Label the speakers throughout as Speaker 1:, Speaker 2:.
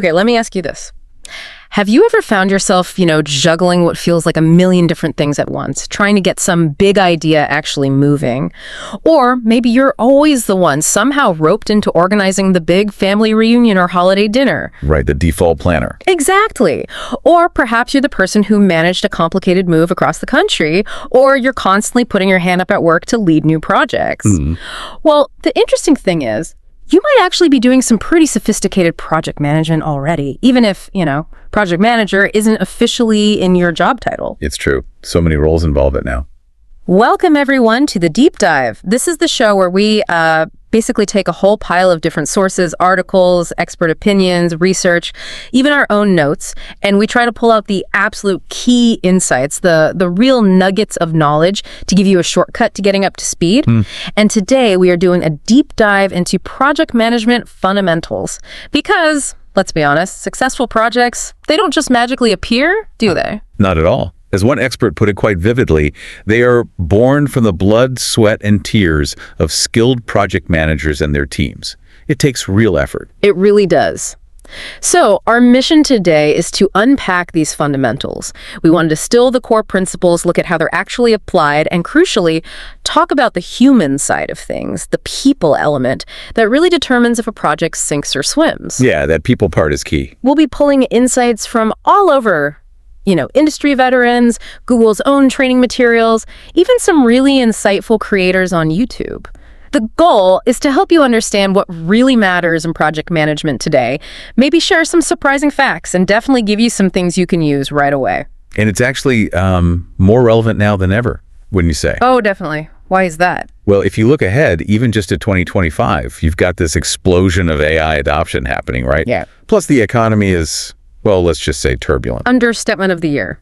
Speaker 1: Okay, let me ask you this. Have you ever found yourself, juggling what feels like a million different things at once, trying to get some big idea actually moving? Or maybe you're always the one somehow roped into organizing the big family reunion or holiday dinner.
Speaker 2: Right, the default planner.
Speaker 1: Exactly. Or perhaps you're the person who managed a complicated move across the country, or you're constantly putting your hand up at work to lead new projects. Well, the interesting thing is, you might actually be doing some pretty sophisticated project management already, even if, project manager isn't officially in your job title.
Speaker 2: It's true. So many roles involve it now.
Speaker 1: Welcome, everyone, to The Deep Dive. This is the show where we basically take a whole pile of different sources, articles, expert opinions, research, even our own notes, and we try to pull out the absolute key insights, the real nuggets of knowledge to give you a shortcut to getting up to speed. And today we are doing a deep dive into project management fundamentals because, let's be honest, successful projects, they don't just magically appear, do they?
Speaker 2: Not at all. As one expert put it quite vividly, they are born from the blood, sweat, and tears of skilled project managers and their teams. It takes real effort.
Speaker 1: It really does. So our mission today is to unpack these fundamentals. We want to distill the core principles, look at how they're actually applied, and crucially, talk about the human side of things, the people element that really determines if a project sinks or swims.
Speaker 2: Yeah, that people part is key.
Speaker 1: We'll be pulling insights from all over, industry veterans, Google's own training materials, even some really insightful creators on YouTube. The goal is to help you understand what really matters in project management today, maybe share some surprising facts, and definitely give you some things you can use right away.
Speaker 2: And it's actually more relevant now than ever, wouldn't you say?
Speaker 1: Oh, definitely. Why is that?
Speaker 2: Well, if you look ahead, even just to 2025, you've got this explosion of AI adoption happening, right?
Speaker 1: Yeah.
Speaker 2: Plus the economy is, well, let's just say turbulent.
Speaker 1: Understatement of the year.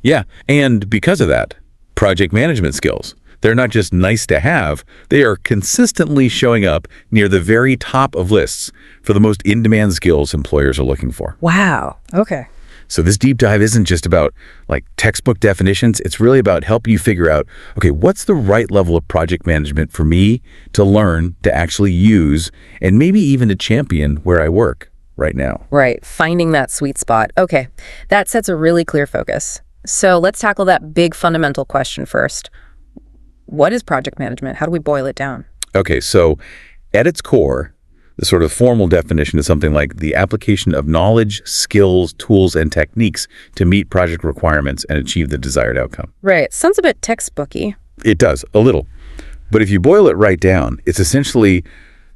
Speaker 2: Yeah. And because of that, project management skills, they're not just nice to have, they are consistently showing up near the very top of lists for the most in-demand skills employers are looking for.
Speaker 1: Wow. Okay.
Speaker 2: So this deep dive isn't just about textbook definitions. It's really about helping you figure out, okay, what's the right level of project management for me to learn, to actually use, and maybe even to champion where I work right now.
Speaker 1: Right. Finding that sweet spot. Okay. That sets a really clear focus. So let's tackle that big fundamental question first. What is project management? How do we boil it down?
Speaker 2: Okay, so at its core, the sort of formal definition is something like the application of knowledge, skills, tools, and techniques to meet project requirements and achieve the desired outcome.
Speaker 1: Right. Sounds a bit textbooky.
Speaker 2: It does, a little. But if you boil it right down, it's essentially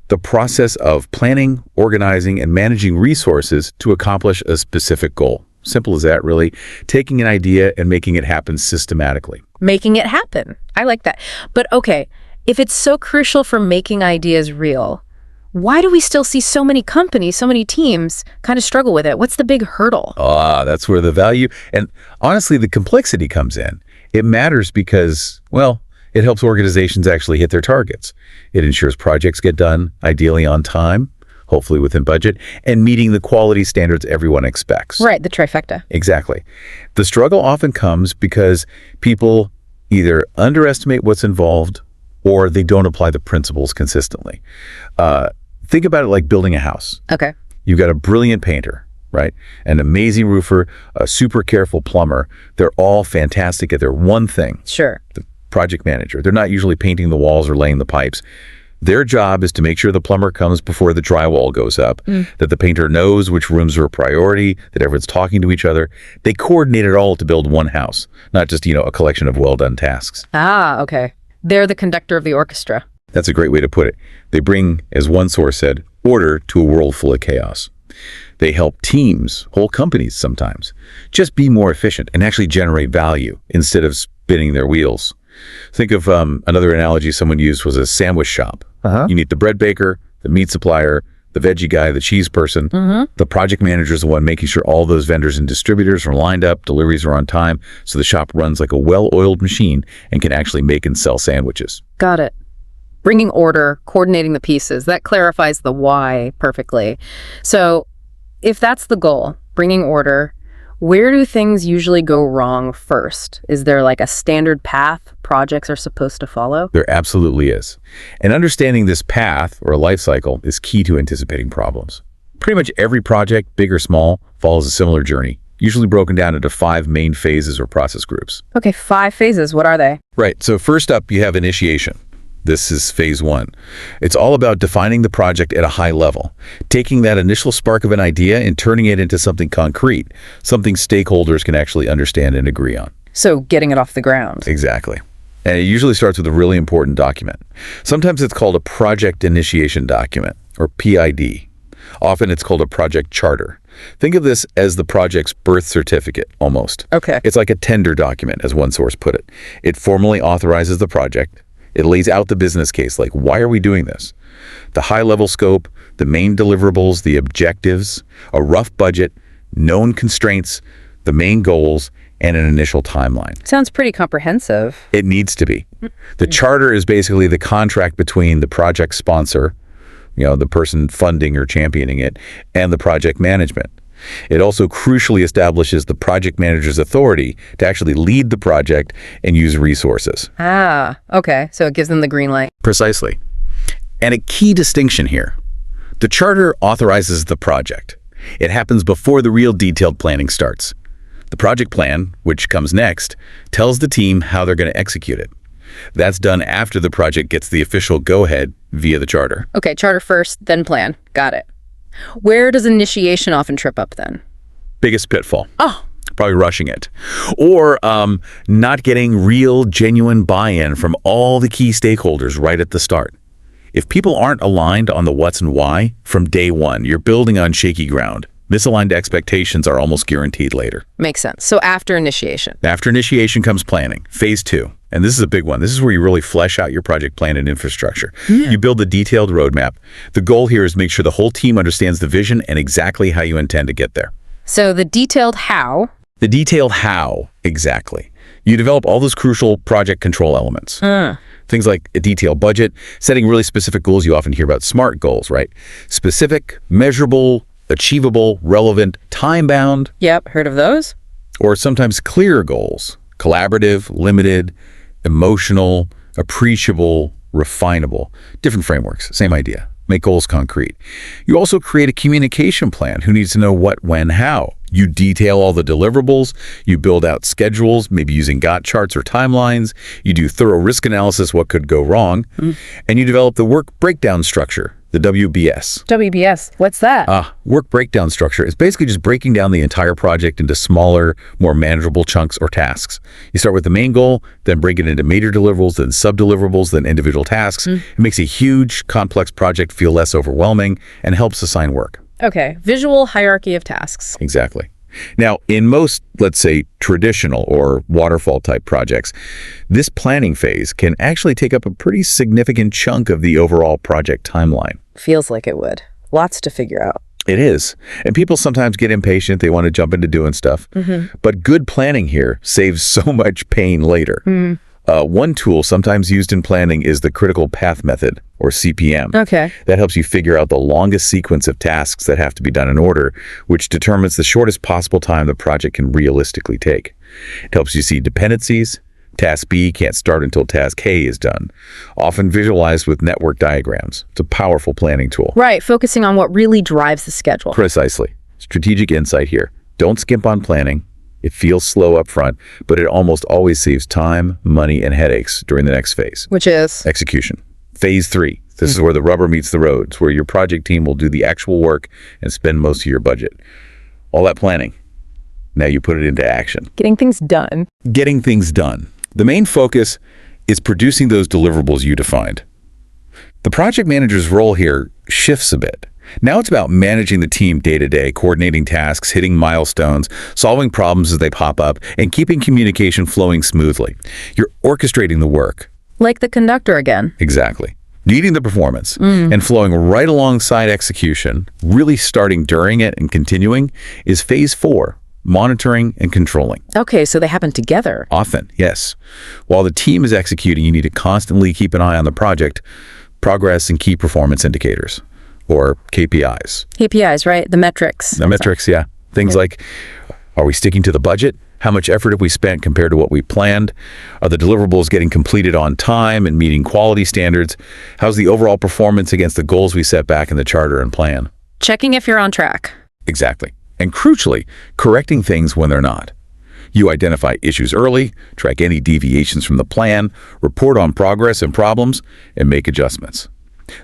Speaker 2: the process of planning, organizing, and managing resources to accomplish a specific goal. Simple as that, really. Taking an idea and making it happen systematically.
Speaker 1: Making it happen. I like that. But okay, if it's so crucial for making ideas real, why do we still see so many companies, so many teams kind of struggle with it? What's the big hurdle?
Speaker 2: That's where the value and honestly the complexity comes in. It matters because, well, it helps organizations actually hit their targets. It ensures projects get done, ideally on time, hopefully within budget, and meeting the quality standards everyone expects.
Speaker 1: Right, the trifecta.
Speaker 2: Exactly. The struggle often comes because people either underestimate what's involved or they don't apply the principles consistently. Think about it like building a house.
Speaker 1: Okay.
Speaker 2: You've got a brilliant painter, right? An amazing roofer, a super careful plumber. They're all fantastic at their one thing.
Speaker 1: Sure.
Speaker 2: The project manager. They're not usually painting the walls or laying the pipes. Their job is to make sure the plumber comes before the drywall goes up, that the painter knows which rooms are a priority, that everyone's talking to each other. They coordinate it all to build one house, not just, a collection of well-done tasks.
Speaker 1: Okay. They're the conductor of the orchestra.
Speaker 2: That's a great way to put it. They bring, as one source said, order to a world full of chaos. They help teams, whole companies sometimes, just be more efficient and actually generate value instead of spinning their wheels. Think of another analogy someone used was a sandwich shop. You need the bread baker, the meat supplier, the veggie guy, the cheese person. The project manager is the one making sure all those vendors and distributors are lined up, deliveries are on time, so the shop runs like a well-oiled machine and can actually make and sell sandwiches.
Speaker 1: Got it. Bringing order, coordinating the pieces, that clarifies the why perfectly. So if that's the goal, bringing order, where do things usually go wrong first? Is there a standard path projects are supposed to follow?
Speaker 2: There absolutely is. And understanding this path or life cycle is key to anticipating problems. Pretty much every project, big or small, follows a similar journey, usually broken down into 5 main phases or process groups.
Speaker 1: Okay, 5 phases. What are they?
Speaker 2: Right, so first up, you have initiation. This is phase 1. It's all about defining the project at a high level, taking that initial spark of an idea and turning it into something concrete, something stakeholders can actually understand and agree on.
Speaker 1: So getting it off the ground.
Speaker 2: Exactly. And it usually starts with a really important document. Sometimes it's called a project initiation document, or PID. Often it's called a project charter. Think of this as the project's birth certificate, almost.
Speaker 1: Okay.
Speaker 2: It's like a tender document, as one source put it. It formally authorizes the project. It lays out the business case, like, why are we doing this? The high-level scope, the main deliverables, the objectives, a rough budget, known constraints, the main goals, and an initial timeline.
Speaker 1: Sounds pretty comprehensive.
Speaker 2: It needs to be. The charter is basically the contract between the project sponsor, the person funding or championing it, and the project management. It also crucially establishes the project manager's authority to actually lead the project and use resources.
Speaker 1: Ah, okay. So it gives them the green light.
Speaker 2: Precisely. And a key distinction here. The charter authorizes the project. It happens before the real detailed planning starts. The project plan, which comes next, tells the team how they're going to execute it. That's done after the project gets the official go-ahead via the charter.
Speaker 1: Okay, charter first, then plan. Got it. Where does initiation often trip up then?
Speaker 2: Biggest pitfall.
Speaker 1: Oh.
Speaker 2: Probably rushing it. Or not getting real, genuine buy-in from all the key stakeholders right at the start. If people aren't aligned on the what's and why from day one, you're building on shaky ground. Misaligned expectations are almost guaranteed later.
Speaker 1: Makes sense. So after initiation.
Speaker 2: After initiation comes planning, phase 2. And this is a big one. This is where you really flesh out your project plan and infrastructure. You build a detailed roadmap. The goal here is to make sure the whole team understands the vision and exactly how you intend to get there.
Speaker 1: So the detailed how.
Speaker 2: The detailed how, exactly. You develop all those crucial project control elements. Things like a detailed budget, setting really specific goals. You often hear about SMART goals, right? Specific, measurable, achievable, relevant, time-bound.
Speaker 1: Yep, heard of those.
Speaker 2: Or sometimes clear goals. Collaborative, limited, emotional, appreciable, refinable. Different frameworks, same idea. Make goals concrete. You also create a communication plan. Who needs to know what, when, how? You detail all the deliverables. You build out schedules, maybe using Gantt charts or timelines. You do thorough risk analysis, what could go wrong. And you develop the work breakdown structure, the WBS.
Speaker 1: WBS, what's that?
Speaker 2: Work breakdown structure is basically just breaking down the entire project into smaller, more manageable chunks or tasks. You start with the main goal, then break it into major deliverables, then sub-deliverables, then individual tasks. It makes a huge, complex project feel less overwhelming and helps assign work.
Speaker 1: Okay, visual hierarchy of tasks.
Speaker 2: Exactly. Now, in most, let's say, traditional or waterfall type projects, this planning phase can actually take up a pretty significant chunk of the overall project timeline.
Speaker 1: Feels like it would. Lots to figure out.
Speaker 2: It is. And people sometimes get impatient. They want to jump into doing stuff. But good planning here saves so much pain later. One tool sometimes used in planning is the critical path method, or CPM.
Speaker 1: Okay.
Speaker 2: That helps you figure out the longest sequence of tasks that have to be done in order, which determines the shortest possible time the project can realistically take. It helps you see dependencies. Task B can't start until task A is done, often visualized with network diagrams. It's a powerful planning tool.
Speaker 1: Right, focusing on what really drives the schedule.
Speaker 2: Precisely. Strategic insight here. Don't skimp on planning. It feels slow up front, but it almost always saves time, money, and headaches during the next phase.
Speaker 1: Which is?
Speaker 2: Execution. Phase 3. This is where the rubber meets the road. It's where your project team will do the actual work and spend most of your budget. All that planning. Now you put it into action.
Speaker 1: Getting things done.
Speaker 2: Getting things done. The main focus is producing those deliverables you defined. The project manager's role here shifts a bit. Now it's about managing the team day to day, coordinating tasks, hitting milestones, solving problems as they pop up, and keeping communication flowing smoothly. You're orchestrating the work.
Speaker 1: Like the conductor again.
Speaker 2: Exactly. Leading the performance and flowing right alongside execution, really starting during it and continuing, is phase 4. Monitoring and controlling.
Speaker 1: Okay, so they happen together.
Speaker 2: Often, yes. While the team is executing, you need to constantly keep an eye on the project, progress, and key performance indicators, or KPIs.
Speaker 1: KPIs, right? The metrics.
Speaker 2: The metrics, yeah. Things like, are we sticking to the budget? How much effort have we spent compared to what we planned? Are the deliverables getting completed on time and meeting quality standards? How's the overall performance against the goals we set back in the charter and plan?
Speaker 1: Checking if you're on track.
Speaker 2: Exactly. And crucially, correcting things when they're not. You identify issues early, track any deviations from the plan, report on progress and problems, and make adjustments.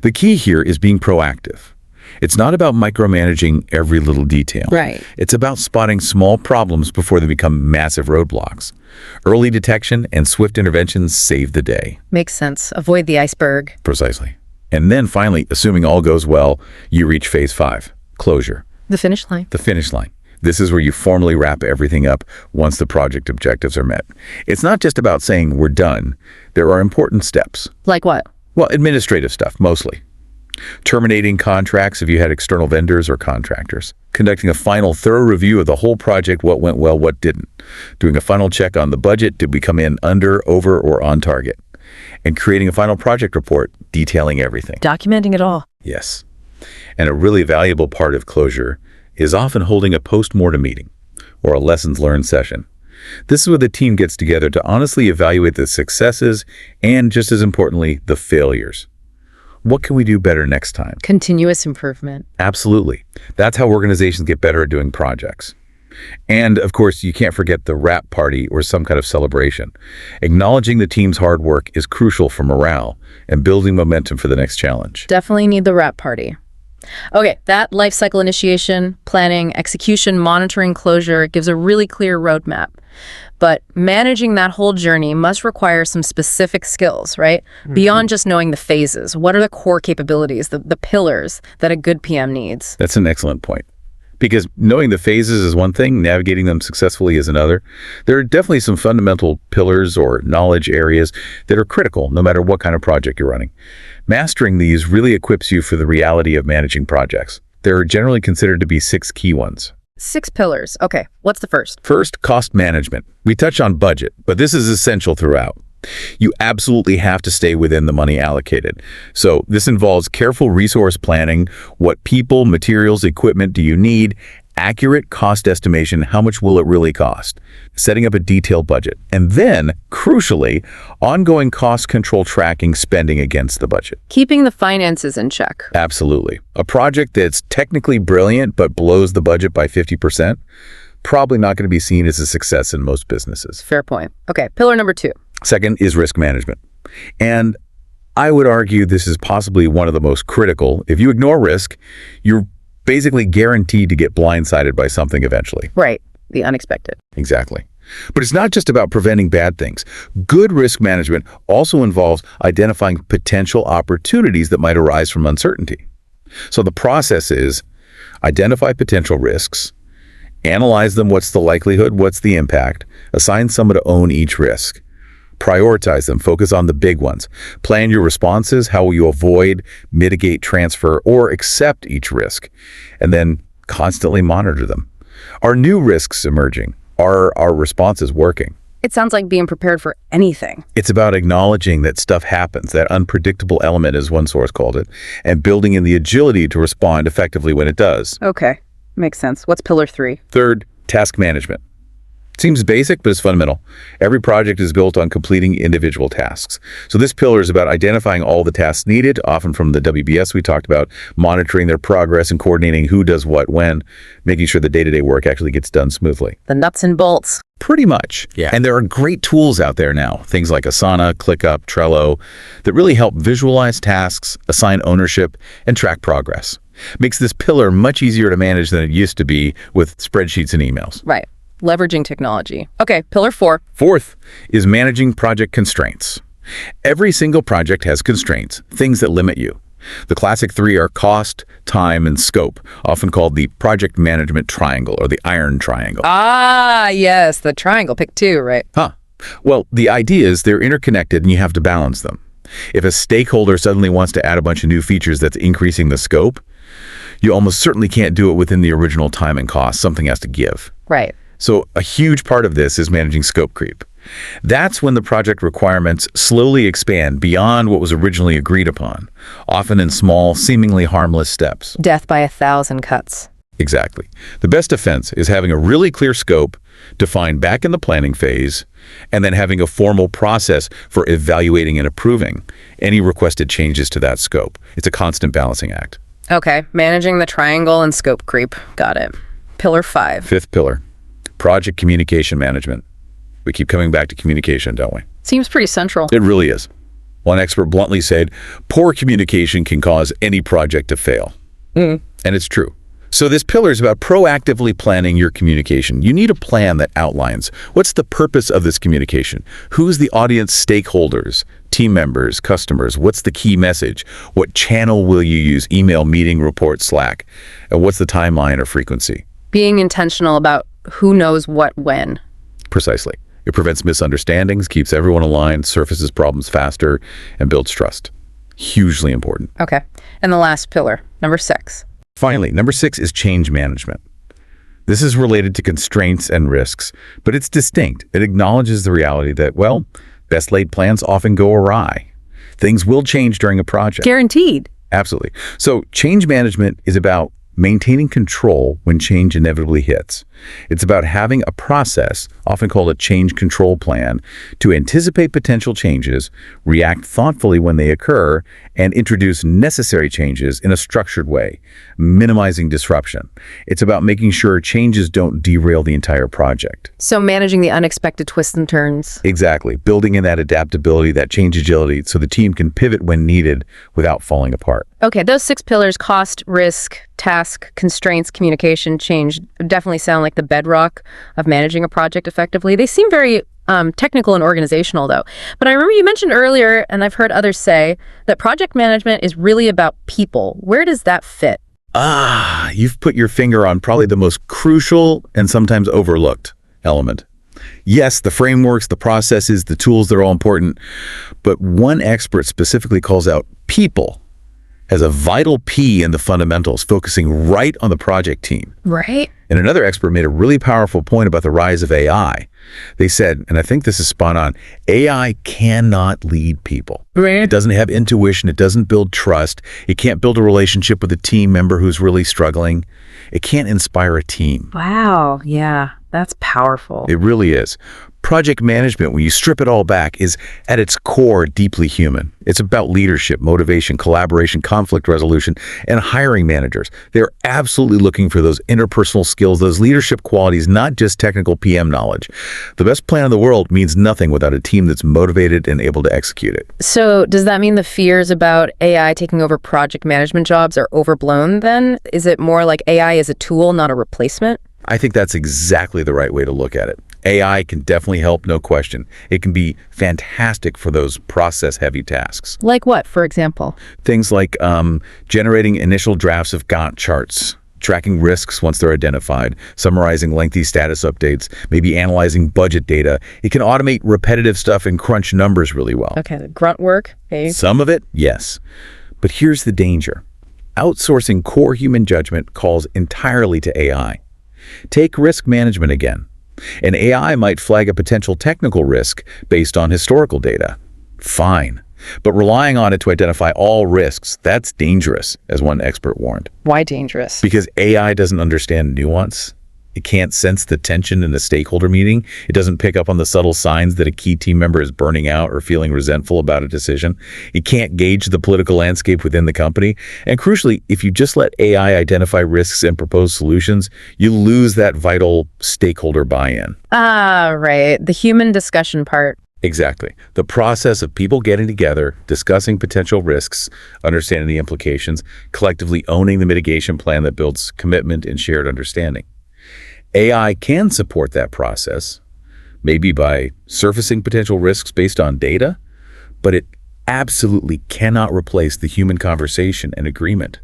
Speaker 2: The key here is being proactive. It's not about micromanaging every little detail.
Speaker 1: Right.
Speaker 2: It's about spotting small problems before they become massive roadblocks. Early detection and swift interventions save the day.
Speaker 1: Makes sense. Avoid the iceberg.
Speaker 2: Precisely. And then finally, assuming all goes well, you reach phase 5, closure.
Speaker 1: The finish line.
Speaker 2: The finish line. This is where you formally wrap everything up once the project objectives are met. It's not just about saying we're done. There are important steps.
Speaker 1: Like what?
Speaker 2: Well, administrative stuff, mostly. Terminating contracts if you had external vendors or contractors. Conducting a final thorough review of the whole project, what went well, what didn't. Doing a final check on the budget, did we come in under, over, or on target? And creating a final project report detailing everything.
Speaker 1: Documenting it all.
Speaker 2: Yes. And a really valuable part of closure is often holding a post-mortem meeting or a lessons learned session. This is where the team gets together to honestly evaluate the successes and, just as importantly, the failures. What can we do better next time?
Speaker 1: Continuous improvement.
Speaker 2: Absolutely. That's how organizations get better at doing projects. And, of course, you can't forget the wrap party or some kind of celebration. Acknowledging the team's hard work is crucial for morale and building momentum for the next challenge.
Speaker 1: Definitely need the wrap party. Okay, that life cycle initiation, planning, execution, monitoring, closure gives a really clear roadmap. But managing that whole journey must require some specific skills, right? Beyond just knowing the phases. What are the core capabilities, the pillars that a good PM needs?
Speaker 2: That's an excellent point. Because knowing the phases is one thing, navigating them successfully is another. There are definitely some fundamental pillars or knowledge areas that are critical no matter what kind of project you're running. Mastering these really equips you for the reality of managing projects. There are generally considered to be 6 key ones.
Speaker 1: 6 pillars. Okay, what's the first?
Speaker 2: First, cost management. We touch on budget, but this is essential throughout. You absolutely have to stay within the money allocated. So this involves careful resource planning. What people, materials, equipment do you need? Accurate cost estimation. How much will it really cost? Setting up a detailed budget. And then, crucially, ongoing cost control tracking spending against the budget.
Speaker 1: Keeping the finances in check.
Speaker 2: Absolutely. A project that's technically brilliant but blows the budget by 50%, probably not going to be seen as a success in most businesses.
Speaker 1: Fair point. Okay, pillar number 2.
Speaker 2: Second is risk management. And I would argue this is possibly one of the most critical. If you ignore risk, you're basically guaranteed to get blindsided by something eventually.
Speaker 1: Right, the unexpected.
Speaker 2: Exactly. But it's not just about preventing bad things. Good risk management also involves identifying potential opportunities that might arise from uncertainty. So the process is identify potential risks, analyze them, what's the likelihood, what's the impact, assign someone to own each risk. Prioritize them, focus on the big ones. Plan your responses, how will you avoid, mitigate, transfer, or accept each risk, and then constantly monitor them. Are new risks emerging? Are our responses working?
Speaker 1: It sounds like being prepared for anything.
Speaker 2: It's about acknowledging that stuff happens, that unpredictable element, as one source called it, and building in the agility to respond effectively when it does.
Speaker 1: Okay, makes sense. What's pillar 3?
Speaker 2: Third, task management. Seems basic, but it's fundamental. Every project is built on completing individual tasks. So this pillar is about identifying all the tasks needed, often from the WBS we talked about, monitoring their progress and coordinating who does what when, making sure the day-to-day work actually gets done smoothly.
Speaker 1: The nuts and bolts.
Speaker 2: Pretty much.
Speaker 3: Yeah.
Speaker 2: And there are great tools out there now, things like Asana, ClickUp, Trello, that really help visualize tasks, assign ownership, and track progress. Makes this pillar much easier to manage than it used to be with spreadsheets and emails.
Speaker 1: Right. Leveraging technology. Okay, pillar 4.
Speaker 2: Fourth is managing project constraints. Every single project has constraints, things that limit you. The classic 3 are cost, time, and scope, often called the project management triangle or the iron triangle.
Speaker 1: Ah, yes, the triangle. Pick 2, right?
Speaker 2: Well, the idea is they're interconnected and you have to balance them. If a stakeholder suddenly wants to add a bunch of new features that's increasing the scope, you almost certainly can't do it within the original time and cost. Something has to give.
Speaker 1: Right.
Speaker 2: So a huge part of this is managing scope creep. That's when the project requirements slowly expand beyond what was originally agreed upon, often in small, seemingly harmless steps.
Speaker 1: Death by 1,000 cuts.
Speaker 2: Exactly. The best defense is having a really clear scope defined back in the planning phase, and then having a formal process for evaluating and approving any requested changes to that scope. It's a constant balancing act.
Speaker 1: Okay, managing the triangle and scope creep. Got it. Pillar 5.
Speaker 2: Fifth pillar, project communication management. We keep coming back to communication, don't we?
Speaker 1: Seems pretty central.
Speaker 2: It really is. One expert bluntly said, poor communication can cause any project to fail. And it's true. So this pillar is about proactively planning your communication. You need a plan that outlines what's the purpose of this communication? Who's the audience stakeholders, team members, customers? What's the key message? What channel will you use? Email, meeting, report, Slack? And what's the timeline or frequency?
Speaker 1: Being intentional about who knows what when.
Speaker 2: Precisely. It prevents misunderstandings, keeps everyone aligned, surfaces problems faster, and builds trust. Hugely important.
Speaker 1: Okay. And the last pillar, number 6.
Speaker 2: Finally, number 6 is change management. This is related to constraints and risks, but it's distinct. It acknowledges the reality that, well, best laid plans often go awry. Things will change during a project.
Speaker 1: Guaranteed.
Speaker 2: Absolutely. So change management is about maintaining control when change inevitably hits. It's about having a process, often called a change control plan, to anticipate potential changes, react thoughtfully when they occur, and introduce necessary changes in a structured way, minimizing disruption. It's about making sure changes don't derail the entire project.
Speaker 1: So managing the unexpected twists and turns.
Speaker 2: Exactly. Building in that adaptability, that change agility, so the team can pivot when needed without falling apart.
Speaker 1: Okay, those 6 pillars, cost, risk, task, constraints, communication, change, definitely sound like the bedrock of managing a project effectively. They seem very technical and organizational, though. But I remember you mentioned earlier, and I've heard others say, that project management is really about people. Where does that fit?
Speaker 2: You've put your finger on probably the most crucial and sometimes overlooked element. Yes, the frameworks, the processes, the tools, they're all important. But one expert specifically calls out people as a vital P in the fundamentals, focusing right on the project team.
Speaker 1: Right.
Speaker 2: And another expert made a really powerful point about the rise of AI. They said, and I think this is spot on, AI cannot lead people. It doesn't have intuition. It doesn't build trust. It can't build a relationship with a team member who's really struggling. It can't inspire a team.
Speaker 1: Wow. Yeah, that's powerful.
Speaker 2: It really is. Project management, when you strip it all back, is at its core deeply human. It's about leadership, motivation, collaboration, conflict resolution, and hiring managers. They're absolutely looking for those interpersonal skills, those leadership qualities, not just technical PM knowledge. The best plan in the world means nothing without a team that's motivated and able to execute it.
Speaker 1: So does that mean the fears about AI taking over project management jobs are overblown then? Is it more like AI is a tool, not a replacement?
Speaker 2: I think that's exactly the right way to look at it. AI can definitely help, no question. It can be fantastic for those process-heavy tasks.
Speaker 1: Like what, for example?
Speaker 2: Things like generating initial drafts of Gantt charts, tracking risks once they're identified, summarizing lengthy status updates, maybe analyzing budget data. It can automate repetitive stuff and crunch numbers really well.
Speaker 1: Okay, the grunt work. Okay.
Speaker 2: Some of it, yes. But here's the danger. Outsourcing core human judgment calls entirely to AI. Take risk management again. An AI might flag a potential technical risk based on historical data. Fine. But relying on it to identify all risks, that's dangerous, as one expert warned.
Speaker 1: Why dangerous?
Speaker 2: Because AI doesn't understand nuance. It can't sense the tension in a stakeholder meeting. It doesn't pick up on the subtle signs that a key team member is burning out or feeling resentful about a decision. It can't gauge the political landscape within the company. And crucially, if you just let AI identify risks and propose solutions, you lose that vital stakeholder buy-in.
Speaker 1: Right. The human discussion part.
Speaker 2: Exactly. The process of people getting together, discussing potential risks, understanding the implications, collectively owning the mitigation plan that builds commitment and shared understanding. AI can support that process, maybe by surfacing potential risks based on data, but it absolutely cannot replace the human conversation and agreement.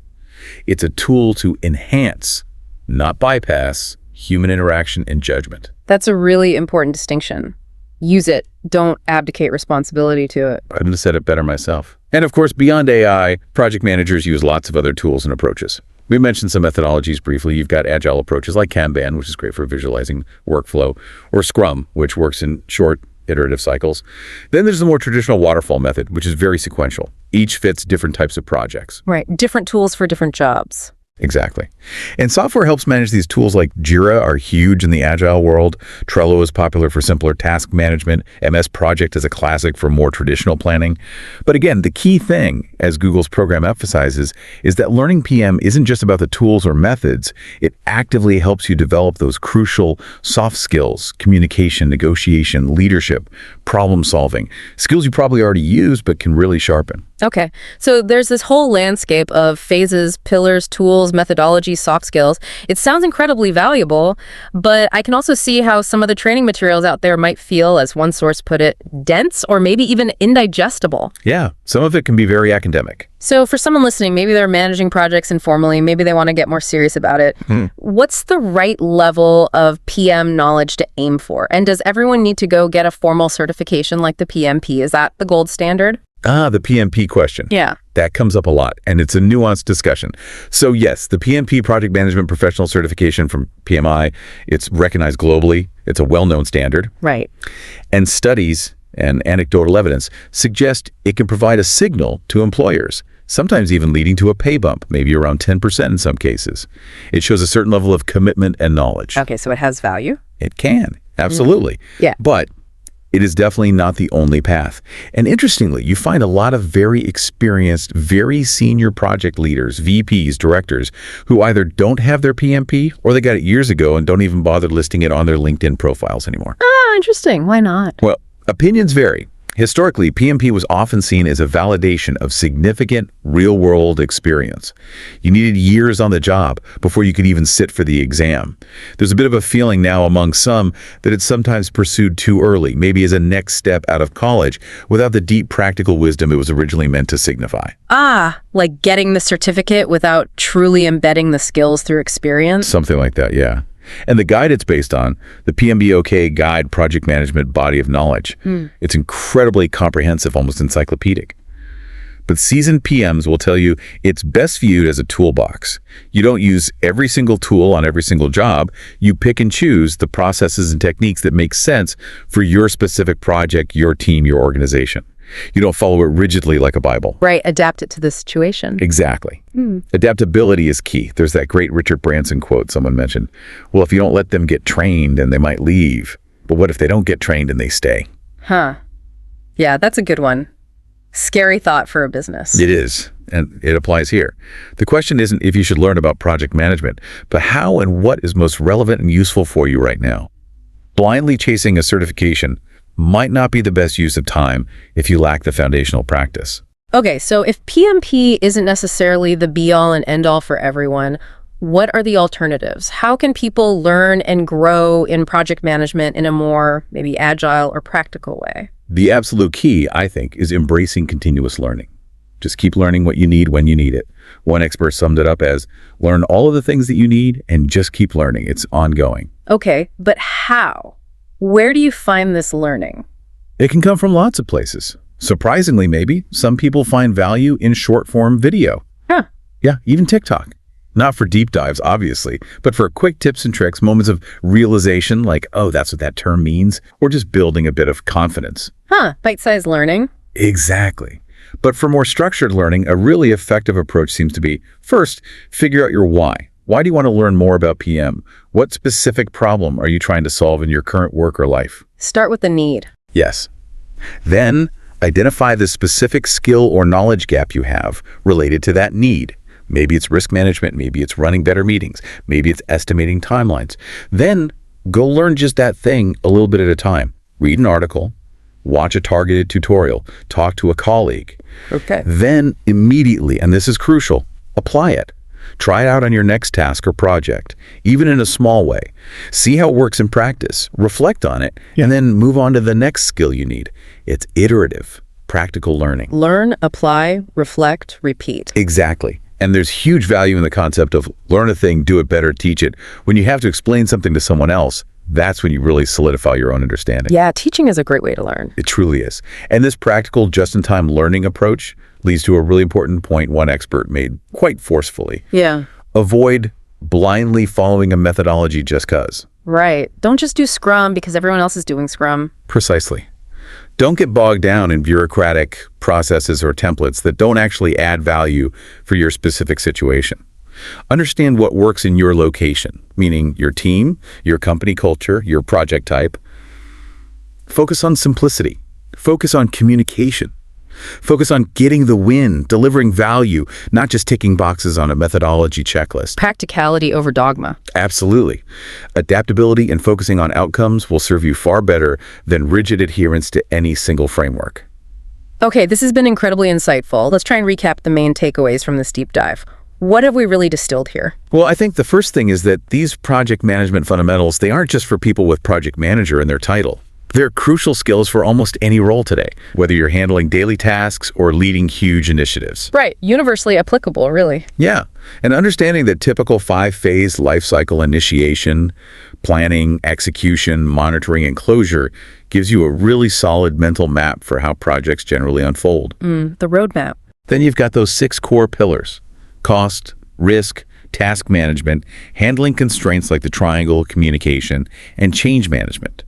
Speaker 2: It's a tool to enhance, not bypass, human interaction and judgment.
Speaker 1: That's a really important distinction. Use it. Don't abdicate responsibility to it.
Speaker 2: I couldn't have said it better myself. And of course, beyond AI, project managers use lots of other tools and approaches. We mentioned some methodologies briefly. You've got agile approaches like Kanban, which is great for visualizing workflow, or Scrum, which works in short iterative cycles. Then there's the more traditional waterfall method, which is very sequential. Each fits different types of projects.
Speaker 1: Right. Different tools for different jobs.
Speaker 2: Exactly. And software helps manage these tools like Jira are huge in the agile world. Trello is popular for simpler task management. MS Project is a classic for more traditional planning. But again, the key thing, as Google's program emphasizes, is that learning PM isn't just about the tools or methods. It actively helps you develop those crucial soft skills: communication, negotiation, leadership, problem solving, skills you probably already use but can really sharpen.
Speaker 1: Okay, so there's this whole landscape of phases, pillars, tools, methodology, soft skills. It sounds incredibly valuable, but I can also see how some of the training materials out there might feel, as one source put it, dense or maybe even indigestible.
Speaker 2: Yeah, some of it can be very academic.
Speaker 1: So for someone listening, maybe they're managing projects informally, maybe they want to get more serious about it. What's the right level of PM knowledge to aim for? And does everyone need to go get a formal certification like the PMP? Is that the gold standard?
Speaker 2: The PMP question.
Speaker 1: Yeah.
Speaker 2: That comes up a lot, and it's a nuanced discussion. So yes, the PMP Project Management Professional Certification from PMI, it's recognized globally. It's a well-known standard.
Speaker 1: Right.
Speaker 2: And studies and anecdotal evidence suggest it can provide a signal to employers, sometimes even leading to a pay bump, maybe around 10% in some cases. It shows a certain level of commitment and knowledge.
Speaker 1: Okay, so it has value?
Speaker 2: It can, absolutely.
Speaker 1: Yeah.
Speaker 2: But it is definitely not the only path. And interestingly, you find a lot of very experienced, very senior project leaders, VPs, directors, who either don't have their PMP or they got it years ago and don't even bother listing it on their LinkedIn profiles anymore.
Speaker 1: Ah, interesting. Why not?
Speaker 2: Well, opinions vary. Historically, PMP was often seen as a validation of significant real-world experience. You needed years on the job before you could even sit for the exam. There's a bit of a feeling now among some that it's sometimes pursued too early, maybe as a next step out of college, without the deep practical wisdom it was originally meant to signify.
Speaker 1: Ah, like getting the certificate without truly embedding the skills through experience?
Speaker 2: Something like that, yeah. And the guide it's based on, the PMBOK Guide Project Management Body of Knowledge, it's incredibly comprehensive, almost encyclopedic. But seasoned PMs will tell you it's best viewed as a toolbox. You don't use every single tool on every single job. You pick and choose the processes and techniques that make sense for your specific project, your team, your organization. You don't follow it rigidly like a Bible.
Speaker 1: Right, adapt it to the situation.
Speaker 2: Exactly. Adaptability is key. There's that great Richard Branson quote someone mentioned. Well, if you don't let them get trained, then they might leave. But what if they don't get trained and they stay?
Speaker 1: Huh. Yeah, that's a good one. Scary thought for a business.
Speaker 2: It is, and it applies here. The question isn't if you should learn about project management, but how and what is most relevant and useful for you right now. Blindly chasing a certification might not be the best use of time if you lack the foundational practice.
Speaker 1: Okay, so if PMP isn't necessarily the be-all and end-all for everyone, what are the alternatives? How can people learn and grow in project management in a more maybe agile or practical way?
Speaker 2: The absolute key, I think, is embracing continuous learning. Just keep learning what you need when you need it. One expert summed it up as, learn all of the things that you need and just keep learning. It's ongoing.
Speaker 1: Okay, but how? Where do you find this learning?
Speaker 2: It can come from lots of places. Surprisingly, maybe, some people find value in short-form video.
Speaker 1: Huh.
Speaker 2: Yeah, even TikTok. Not for deep dives, obviously, but for quick tips and tricks, moments of realization like, oh, that's what that term means, or just building a bit of confidence.
Speaker 1: Huh, bite-sized learning.
Speaker 2: Exactly. But for more structured learning, a really effective approach seems to be, first, figure out your why. Why do you want to learn more about PM? What specific problem are you trying to solve in your current work or life?
Speaker 1: Start with the need.
Speaker 2: Yes. Then, identify the specific skill or knowledge gap you have related to that need. Maybe it's risk management, maybe it's running better meetings, maybe it's estimating timelines. Then, go learn just that thing a little bit at a time. Read an article, watch a targeted tutorial, talk to a colleague.
Speaker 1: Okay.
Speaker 2: Then, immediately, and this is crucial, apply it. Try it out on your next task or project, even in a small way. See how it works in practice, reflect on it, and then move on to the next skill you need. It's iterative, practical learning.
Speaker 1: Learn, apply, reflect, repeat.
Speaker 2: Exactly. And there's huge value in the concept of learn a thing, do it better, teach it. When you have to explain something to someone else, that's when you really solidify your own understanding.
Speaker 1: Yeah, teaching is a great way to learn.
Speaker 2: It truly is. And this practical, just-in-time learning approach leads to a really important point one expert made quite forcefully.
Speaker 1: Yeah.
Speaker 2: Avoid blindly following a methodology just 'cause.
Speaker 1: Right. Don't just do Scrum because everyone else is doing Scrum.
Speaker 2: Precisely. Don't get bogged down in bureaucratic processes or templates that don't actually add value for your specific situation. Understand what works in your location, meaning your team, your company culture, your project type. Focus on simplicity. Focus on communication. Focus on getting the win, delivering value, not just ticking boxes on a methodology checklist.
Speaker 1: Practicality over dogma.
Speaker 2: Absolutely. Adaptability and focusing on outcomes will serve you far better than rigid adherence to any single framework.
Speaker 1: Okay, this has been incredibly insightful. Let's try and recap the main takeaways from this deep dive. What have we really distilled here?
Speaker 2: Well, I think the first thing is that these project management fundamentals, they aren't just for people with project manager in their title. They're crucial skills for almost any role today, whether you're handling daily tasks or leading huge initiatives.
Speaker 1: Right, universally applicable, really.
Speaker 2: Yeah, and understanding that typical 5-phase life cycle initiation, planning, execution, monitoring, and closure gives you a really solid mental map for how projects generally unfold.
Speaker 1: The roadmap.
Speaker 2: Then you've got those 6 core pillars: cost, risk, task management, handling constraints like the triangle, communication, and change management.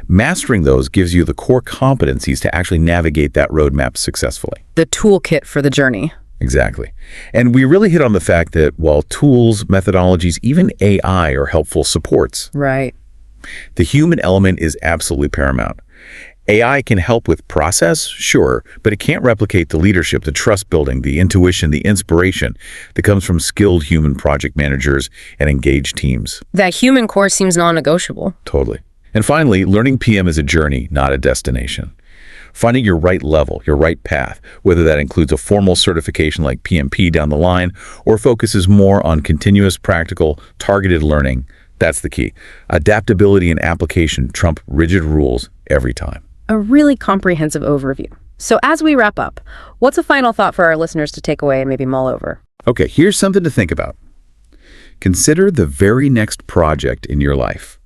Speaker 2: Mastering those gives you the core competencies to actually navigate that roadmap successfully.
Speaker 1: The toolkit for the journey.
Speaker 2: Exactly. And we really hit on the fact that while tools, methodologies, even AI are helpful supports,
Speaker 1: Right.
Speaker 2: the human element is absolutely paramount. AI can help with process, sure, but it can't replicate the leadership, the trust building, the intuition, the inspiration that comes from skilled human project managers and engaged teams.
Speaker 1: That human core seems non-negotiable.
Speaker 2: Totally. And finally, learning PM is a journey, not a destination. Finding your right level, your right path, whether that includes a formal certification like PMP down the line or focuses more on continuous practical, targeted learning, that's the key. Adaptability and application trump rigid rules every time.
Speaker 1: A really comprehensive overview. So as we wrap up, what's a final thought for our listeners to take away and maybe mull over?
Speaker 2: Okay, here's something to think about. Consider the very next project in your life.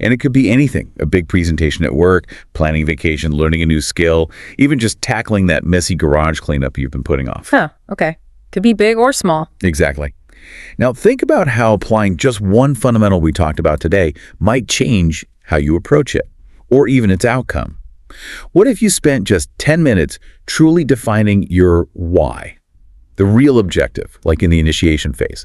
Speaker 2: And it could be anything: a big presentation at work, planning vacation, learning a new skill, even just tackling that messy garage cleanup you've been putting off.
Speaker 1: Okay. Could be big or small.
Speaker 2: Exactly. Now think about how applying just one fundamental we talked about today might change how you approach it, or even its outcome. What if you spent just 10 minutes truly defining your why? The real objective, like in the initiation phase,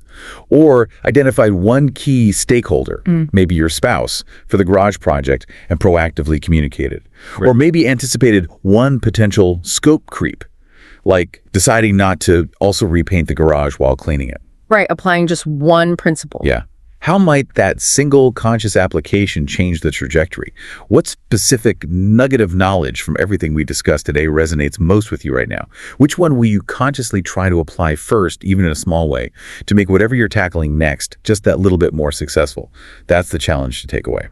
Speaker 2: or identified one key stakeholder, maybe your spouse, for the garage project and proactively communicated. Right. Or maybe anticipated one potential scope creep, like deciding not to also repaint the garage while cleaning it.
Speaker 1: Right, applying just one principle.
Speaker 2: Yeah. How might that single conscious application change the trajectory? What specific nugget of knowledge from everything we discussed today resonates most with you right now? Which one will you consciously try to apply first, even in a small way, to make whatever you're tackling next just that little bit more successful? That's the challenge to take away.